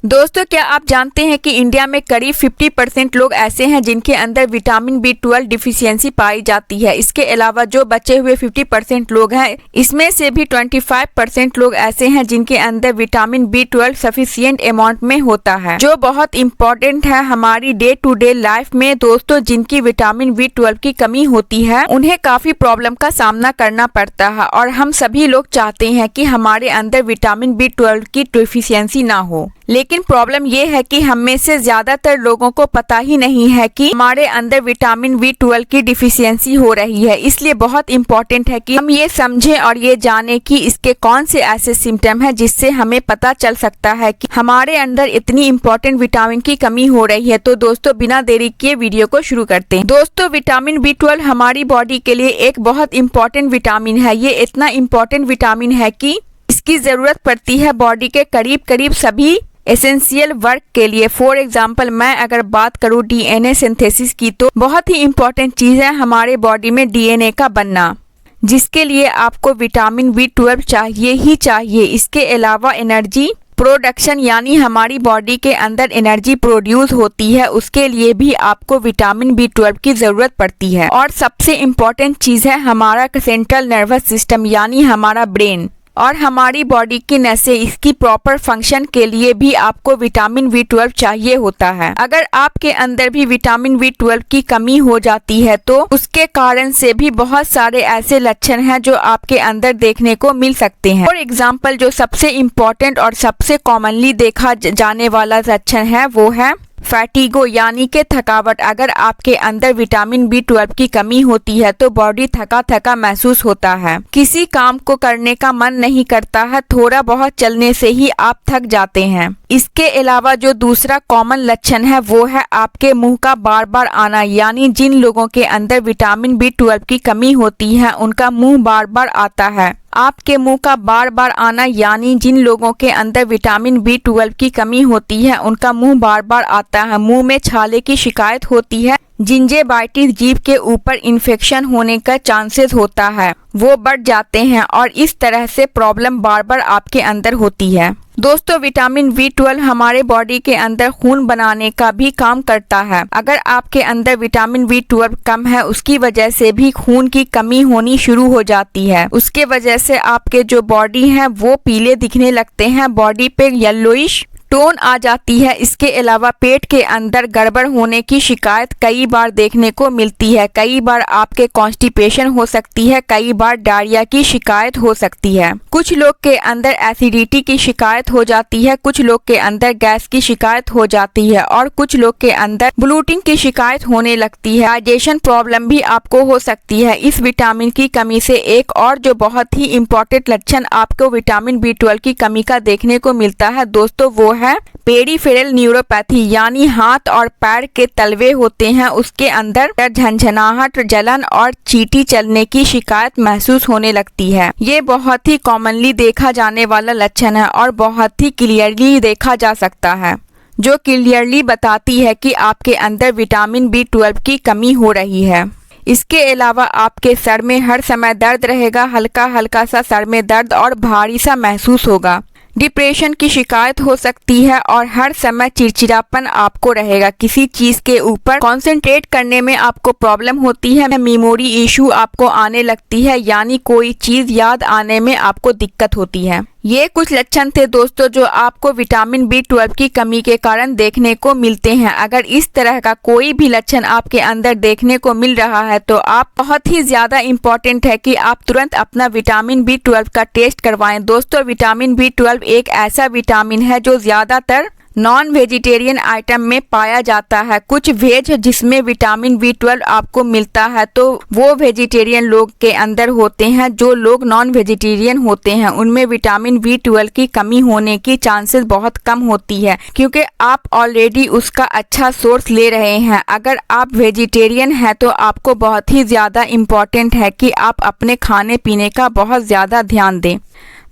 दोस्तों, क्या आप जानते हैं कि इंडिया में करीब 50% लोग ऐसे हैं जिनके अंदर विटामिन B12 डिफिशियंसी पाई जाती है। इसके अलावा जो बचे हुए 50% लोग हैं, इसमें से भी 25% लोग ऐसे हैं जिनके अंदर विटामिन B12 सफिशिएंट अमाउंट में होता है, जो बहुत इंपॉर्टेंट है हमारी डे टू डे लाइफ में। दोस्तों, जिनकी विटामिन B12 की कमी होती है उन्हें काफी प्रॉब्लम का सामना करना पड़ता है और हम सभी लोग चाहते हैं कि हमारे अंदर विटामिन B12 की डिफिशियंसी ना हो। लेकिन प्रॉब्लम ये है कि हम में से ज्यादातर लोगों को पता ही नहीं है कि हमारे अंदर विटामिन B12 की डिफिशियंसी हो रही है। इसलिए बहुत इंपॉर्टेंट है कि हम ये समझें और ये जानें कि इसके कौन से ऐसे सिम्टम हैं जिससे हमें पता चल सकता है कि हमारे अंदर इतनी इंपॉर्टेंट विटामिन की कमी हो रही है। तो दोस्तों, बिना देरी किए वीडियो को शुरू करते हैं। दोस्तों, विटामिन B12 हमारी बॉडी के लिए एक बहुत इंपॉर्टेंट विटामिन है। ये इतना इंपॉर्टेंट विटामिन है कि इसकी जरूरत पड़ती है बॉडी के करीब करीब सभी एसेंशियल वर्क के लिए। फॉर एग्जाम्पल, मैं अगर बात करूँ DNA सिंथेसिस की, तो बहुत ही इंपॉर्टेंट चीज है हमारे बॉडी में DNA का बनना, जिसके लिए आपको विटामिन B12 चाहिए ही चाहिए। इसके अलावा एनर्जी प्रोडक्शन, यानी हमारी बॉडी के अंदर एनर्जी प्रोड्यूस होती है, उसके लिए भी आपको विटामिन B12 की जरूरत पड़ती है। और सबसे इम्पोर्टेंट चीज है हमारा सेंट्रल नर्वस सिस्टम, यानी हमारा ब्रेन और हमारी बॉडी की नसें। इसकी प्रॉपर फंक्शन के लिए भी आपको विटामिन B12 चाहिए होता है। अगर आपके अंदर भी विटामिन B12 की कमी हो जाती है तो उसके कारण से भी बहुत सारे ऐसे लक्षण हैं जो आपके अंदर देखने को मिल सकते हैं। फॉर एग्जाम्पल, जो सबसे इम्पोर्टेंट और सबसे कॉमनली देखा जाने वाला लक्षण है वो है फैटिगो, यानी कि थकावट। अगर आपके अंदर विटामिन B12 की कमी होती है तो बॉडी थका थका महसूस होता है, किसी काम को करने का मन नहीं करता है, थोड़ा बहुत चलने से ही आप थक जाते हैं। इसके अलावा जो दूसरा कॉमन लक्षण है वो है आपके मुंह का बार बार आना, यानी जिन लोगों के अंदर विटामिन B12 की कमी होती है उनका मुंह बार बार आता है। आपके मुंह का बार बार आना, यानी जिन लोगों के अंदर विटामिन B12 की कमी होती है उनका मुंह बार बार आता है। मुंह में छाले की शिकायत होती है, जिंजेवाइटिस, जीभ के ऊपर इन्फेक्शन होने का चांसेस होता है, वो बढ़ जाते हैं और इस तरह से प्रॉब्लम बार बार आपके अंदर होती है। दोस्तों, विटामिन B12 हमारे बॉडी के अंदर खून बनाने का भी काम करता है। अगर आपके अंदर विटामिन B12 कम है, उसकी वजह से भी खून की कमी होनी शुरू हो जाती है। उसके वजह से आपके जो बॉडी है वो पीले दिखने लगते हैं, बॉडी पे येलोइश टोन आ जाती है। इसके अलावा पेट के अंदर गड़बड़ होने की शिकायत कई बार देखने को मिलती है। कई बार आपके कॉन्स्टिपेशन हो सकती है, कई बार डायरिया की शिकायत हो सकती है। कुछ लोग के अंदर एसिडिटी की शिकायत हो जाती है, कुछ लोग के अंदर गैस की शिकायत हो जाती है और कुछ लोग के अंदर ब्लोटिंग की शिकायत होने लगती है। डाइजेशन प्रॉब्लम भी आपको हो सकती है। इस विटामिन की कमी से एक और जो बहुत ही इम्पोर्टेंट लक्षण आपको विटामिन B12 की कमी का देखने को मिलता है दोस्तों, वो है पेरिफेरल न्यूरोपैथी, यानी हाथ और पैर के तलवे होते हैं उसके अंदर झंझनाहट, जलन और चींटी चलने की शिकायत महसूस होने लगती है। ये बहुत ही कॉमनली देखा जाने वाला लक्षण है और बहुत ही क्लियरली देखा जा सकता है, जो क्लियरली बताती है कि आपके अंदर विटामिन B12 की कमी हो रही है। इसके अलावा आपके सर में हर समय दर्द रहेगा, हल्का हल्का सा सर में दर्द और भारी सा महसूस होगा। डिप्रेशन की शिकायत हो सकती है और हर समय चिड़चिड़ापन आपको रहेगा। किसी चीज के ऊपर कंसंट्रेट करने में आपको प्रॉब्लम होती है। मेमोरी इशू आपको आने लगती है, यानी कोई चीज याद आने में आपको दिक्कत होती है। ये कुछ लक्षण थे दोस्तों जो आपको विटामिन B12 की कमी के कारण देखने को मिलते हैं। अगर इस तरह का कोई भी लक्षण आपके अंदर देखने को मिल रहा है तो आप बहुत ही ज्यादा इम्पोर्टेंट है कि आप तुरंत अपना विटामिन B12 का टेस्ट करवाएं। दोस्तों, विटामिन B12 एक ऐसा विटामिन है जो ज्यादातर नॉन वेजिटेरियन आइटम में पाया जाता है। कुछ वेज जिसमें विटामिन B12 आपको मिलता है तो वो वेजिटेरियन लोग के अंदर होते हैं। जो लोग नॉन वेजिटेरियन होते हैं उनमें विटामिन B12 की कमी होने की चांसेस बहुत कम होती है, क्योंकि आप ऑलरेडी उसका अच्छा सोर्स ले रहे हैं। अगर आप वेजिटेरियन हैं तो आपको बहुत ही ज़्यादा इम्पोर्टेंट है कि आप अपने खाने पीने का बहुत ज़्यादा ध्यान दें।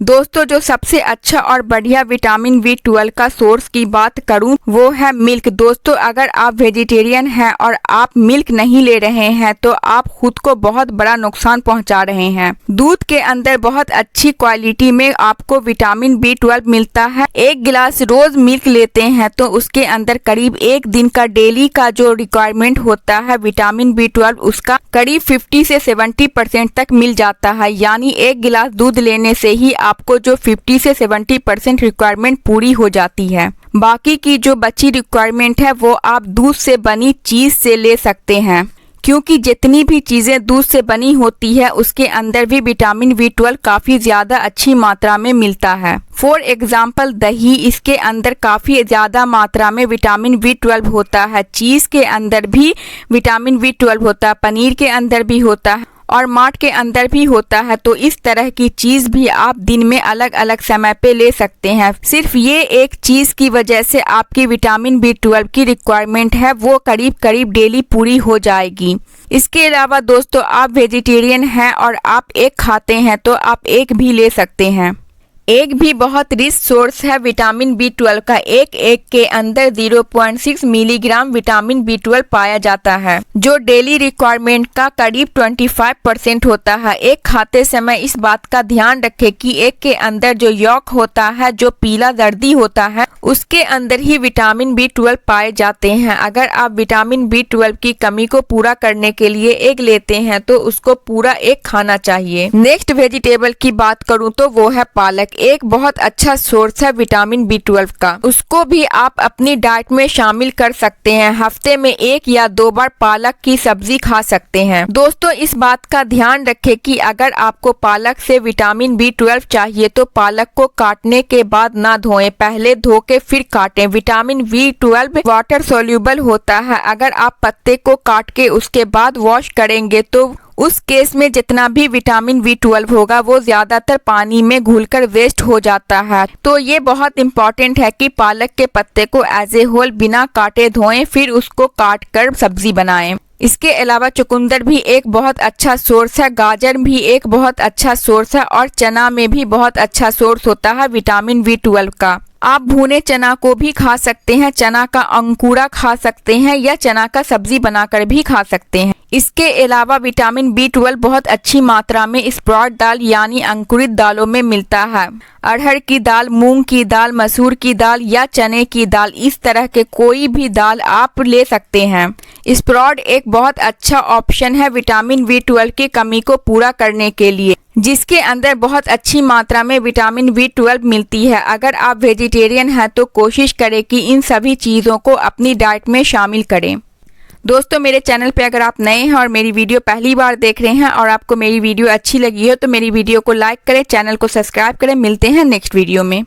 दोस्तों जो सबसे अच्छा और बढ़िया विटामिन B12 का सोर्स की बात करूं वो है मिल्क। दोस्तों अगर आप वेजिटेरियन हैं और आप मिल्क नहीं ले रहे हैं तो आप खुद को बहुत बड़ा नुकसान पहुंचा रहे हैं। दूध के अंदर बहुत अच्छी क्वालिटी में आपको विटामिन B12 मिलता है। एक गिलास रोज मिल्क लेते हैं तो उसके अंदर करीब एक दिन का डेली का जो रिक्वायरमेंट होता है विटामिन B12 उसका करीब 50 से 70% तक मिल जाता है। यानी एक गिलास दूध लेने से ही आपको जो 50 से 70% रिक्वायरमेंट पूरी हो जाती है। बाकी की जो बची रिक्वायरमेंट है वो आप दूध से बनी चीज से ले सकते हैं, क्योंकि जितनी भी चीजें दूध से बनी होती है उसके अंदर भी विटामिन B12 काफी ज्यादा अच्छी मात्रा में मिलता है। फॉर एग्जाम्पल दही, इसके अंदर काफी ज्यादा मात्रा में विटामिन B12 होता है। चीज के अंदर भी विटामिन B12 होता है, पनीर के अंदर भी होता है और माठ के अंदर भी होता है। तो इस तरह की चीज भी आप दिन में अलग अलग समय पे ले सकते हैं। सिर्फ ये एक चीज की वजह से आपकी विटामिन B12 की रिक्वायरमेंट है वो करीब करीब डेली पूरी हो जाएगी। इसके अलावा दोस्तों आप वेजिटेरियन हैं और आप एग खाते हैं तो आप एग भी ले सकते हैं। एग भी बहुत रिच सोर्स है विटामिन B12 का। एक एग के अंदर 0.6 मिलीग्राम विटामिन B12 पाया जाता है, जो डेली रिक्वायरमेंट का करीब 25% होता है। एग खाते समय इस बात का ध्यान रखें कि एग के अंदर जो यॉक होता है, जो पीला जर्दी होता है, उसके अंदर ही विटामिन B12 पाए जाते हैं। अगर आप विटामिन B12 की कमी को पूरा करने के लिए एग लेते हैं तो उसको पूरा एग खाना चाहिए। नेक्स्ट वेजिटेबल की बात करूं तो वो है पालक। एक बहुत अच्छा सोर्स है विटामिन B12 का, उसको भी आप अपनी डाइट में शामिल कर सकते हैं। हफ्ते में 1 या 2 बार पालक की सब्जी खा सकते हैं। दोस्तों इस बात का ध्यान रखें कि अगर आपको पालक से विटामिन B12 चाहिए तो पालक को काटने के बाद ना धोएं, पहले धो के फिर काटें। विटामिन B12 वाटर सोल्यूबल होता है। अगर आप पत्ते को काट के उसके बाद वॉश करेंगे तो उस केस में जितना भी विटामिन B12 होगा वो ज्यादातर पानी में घुलकर वेस्ट हो जाता है। तो ये बहुत इंपॉर्टेंट है कि पालक के पत्ते को एज ए होल बिना काटे धोएं, फिर उसको काट कर सब्जी बनाएं। इसके अलावा चुकंदर भी एक बहुत अच्छा सोर्स है, गाजर भी एक बहुत अच्छा सोर्स है और चना में भी बहुत अच्छा सोर्स होता है विटामिन B12 का। आप भुने चना को भी खा सकते हैं, चना का अंकुरा खा सकते हैं या चना का सब्जी बनाकर भी खा सकते हैं। इसके अलावा विटामिन B12 बहुत अच्छी मात्रा में स्प्राउट दाल यानी अंकुरित दालों में मिलता है। अरहर की दाल, मूंग की दाल, मसूर की दाल या चने की दाल, इस तरह के कोई भी दाल आप ले सकते हैं। स्प्राउट एक बहुत अच्छा ऑप्शन है विटामिन B12 की कमी को पूरा करने के लिए, जिसके अंदर बहुत अच्छी मात्रा में विटामिन B12 मिलती है। अगर आप वेजिटेरियन हैं तो कोशिश करें कि इन सभी चीज़ों को अपनी डाइट में शामिल करें। दोस्तों मेरे चैनल पे अगर आप नए हैं और मेरी वीडियो पहली बार देख रहे हैं और आपको मेरी वीडियो अच्छी लगी हो तो मेरी वीडियो को लाइक करें, चैनल को सब्सक्राइब करें। मिलते हैं नेक्स्ट वीडियो में।